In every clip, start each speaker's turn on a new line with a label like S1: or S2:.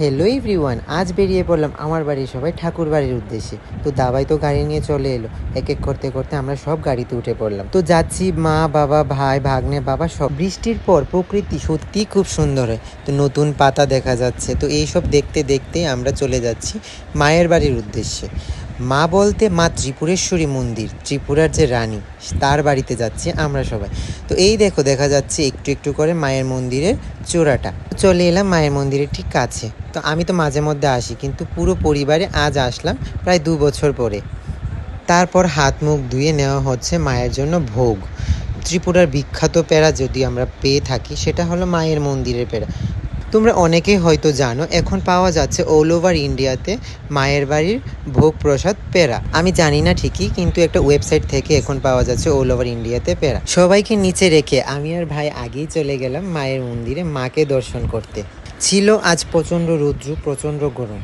S1: Hello everyone, আজ বেরিয়ে পড়লাম আমার বাড়ির সবাই ঠাকুর বাড়ির উদ্দেশ্যে। তো দাবাই তো গাড়ি নিয়ে চলে এলো। এক এক করতে করতে আমরা সব গাড়িতে উঠে পড়লাম। তো যাচ্ছি, মা বাবা ভাই ভাগ্নে বাবা সব। বৃষ্টির পর প্রকৃতি সত্যিই খুব সুন্দর হয়। তো নতুন পাতা দেখা যাচ্ছে। তো এইসব দেখতে দেখতে আমরা চলে যাচ্ছি মায়ের বাড়ির উদ্দেশ্যে। মা বলতে মা ত্রিপুরেশ্বরী মন্দির, ত্রিপুরার যে রানী, তার বাড়িতে যাচ্ছি আমরা সবাই। তো এই দেখো, দেখা যাচ্ছে একটু একটু করে মায়ের মন্দিরের চূড়াটা। চলে এলাম মায়ের মন্দিরের ঠিক কাছে। তো আমি তো মাঝে মধ্যে আসি, কিন্তু পুরো পরিবারে আজ আসলাম প্রায় 2 বছর পরে। তারপর হাত মুখ ধুয়ে নেওয়া হচ্ছে মায়ের জন্য ভোগ। ত্রিপুরার বিখ্যাত পেড়া যদি আমরা পেয়ে থাকি, সেটা হলো মায়ের মন্দিরের পেড়া। তোমরা অনেকেই হয়তো জানো, এখন পাওয়া যাচ্ছে অল ওভার ইন্ডিয়াতে মায়ের বাড়ির ভোগ প্রসাদ পেড়া। আমি জানি না ঠিকই, কিন্তু একটা ওয়েবসাইট থেকে এখন পাওয়া যাচ্ছে অল ওভার ইন্ডিয়াতে পেড়া। সবাইকে নিচে রেখে আমি আর ভাই আগেই চলে গেলাম মায়ের মন্দিরে মাকে দর্শন করতে। ছিল আজ প্রচণ্ড রৌদ্র, প্রচণ্ড গরম।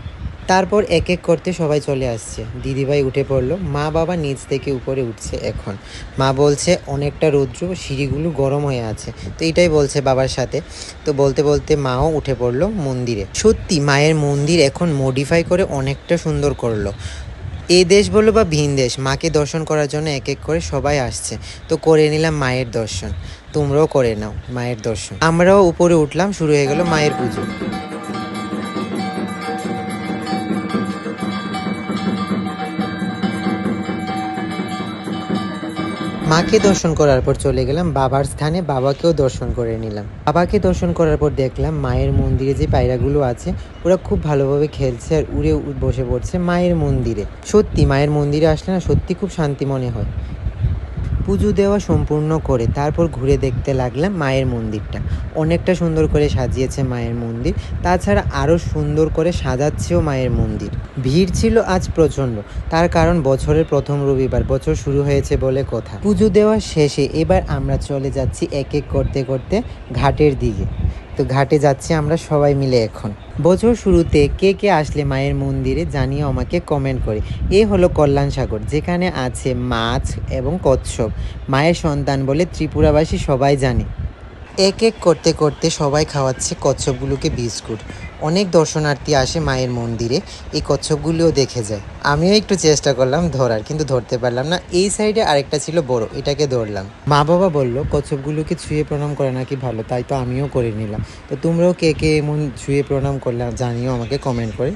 S1: তারপর এক এক করতে সবাই চলে আসছে। দিদিভাই উঠে পড়লো, মা বাবা নিচ থেকে উপরে উঠছে এখন। মা বলছে অনেকটা রৌদ্র, সিঁড়িগুলো গরম হয়ে আছে। তো এটাই বলছে বাবার সাথে। তো বলতে বলতে মাও উঠে পড়লো মন্দিরে। সত্যি মায়ের মন্দির এখন মডিফাই করে অনেকটা সুন্দর করলো। এ দেশ বলো বা ভিন দেশ, মাকে দর্শন করার জন্য এক এক করে সবাই আসছে। তো করে নিলাম মায়ের দর্শন। তোমরাও করে নাও মায়ের দর্শন। আমরাও উপরে উঠলাম, শুরু হয়ে গেল মায়ের পুজো। মাকে দর্শন করার পর চলে গেলাম বাবার স্থানে, বাবাকেও দর্শন করে নিলাম। বাবাকে দর্শন করার পর দেখলাম মায়ের মন্দিরে যে পায়রাগুলো আছে, ওরা খুব ভালোভাবে খেলছে আর উড়ে বসে পড়ছে মায়ের মন্দিরে। সত্যি মায়ের মন্দিরে আসলে না, সত্যি খুব শান্তি মনে হয়। পুজো দেওয়া সম্পূর্ণ করে তারপর ঘুরে দেখতে লাগলাম মায়ের মন্দিরটা। অনেকটা সুন্দর করে সাজিয়েছে মায়ের মন্দির। তাছাড়া আরও সুন্দর করে সাজাচ্ছেও মায়ের মন্দির। ভিড় ছিল আজ প্রচণ্ড, তার কারণ বছরের প্রথম রবিবার, বছর শুরু হয়েছে বলে কথা। পুজো দেওয়া শেষে এবার আমরা চলে যাচ্ছি এক এক করতে করতে ঘাটের দিকে। তো ঘাটে যাচ্ছি আমরা সবাই মিলে এখন। বছর শুরুতে কে কে আসলে মায়ের মন্দিরে জানিয়ে আমাকে কমেন্ট করে। এ হলো কল্যাণ সাগর, যেখানে আছে মাছ এবং কচ্ছপ। মায়ের সন্তান বলে ত্রিপুরাবাসী সবাই জানে। এক এক করতে করতে সবাই খাওয়াচ্ছে কচ্ছপগুলোকে বিস্কুট। অনেক দর্শনার্থী আসে মায়ের মন্দিরে, এই কচ্ছপগুলোও দেখে যায়। আমিও একটু চেষ্টা করলাম ধরার, কিন্তু ধরতে পারলাম না। এই সাইডে আরেকটা ছিল বড়, এটাকে ধরলাম। মা বাবা বললো কচ্ছপগুলোকে ছুঁয়ে প্রণাম করে নাকি ভালো, তাই তো আমিও করে নিলাম। তো তোমরাও কে কে এমন ছুঁয়ে প্রণাম করলাম জানিও আমাকে কমেন্ট করে।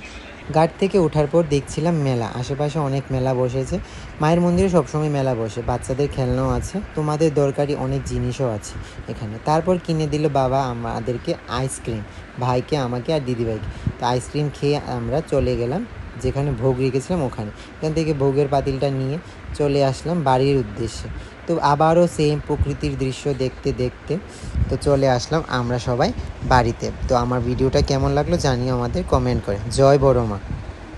S1: ঘাট থেকে ওঠার পর দেখছিলাম মেলা, আশেপাশে অনেক মেলা বসেছে। মায়ের মন্দিরে সবসময় মেলা বসে, বাচ্চাদের খেলনাও আছে, তোমাদের দরকারি অনেক জিনিসও আছে এখানে। তারপর কিনে দিল বাবা আমাদেরকে আইসক্রিম, ভাইকে, আমাকে আর দিদিভাইকে। তো আইসক্রিম খেয়ে আমরা চলে গেলাম যেখানে ভোগ রেখেছিলাম ওখানে। এখান থেকে ভোগের পাতিলটা নিয়ে চলে আসলাম বাড়ির উদ্দেশ্যে। তো আবারও সেম প্রকৃতির দৃশ্য দেখতে দেখতে তো চলে আসলাম আমরা সবাই বাড়িতে। তো আমার ভিডিওটা কেমন লাগলো জানিও আমাদের কমেন্ট করে। জয় বড় মা।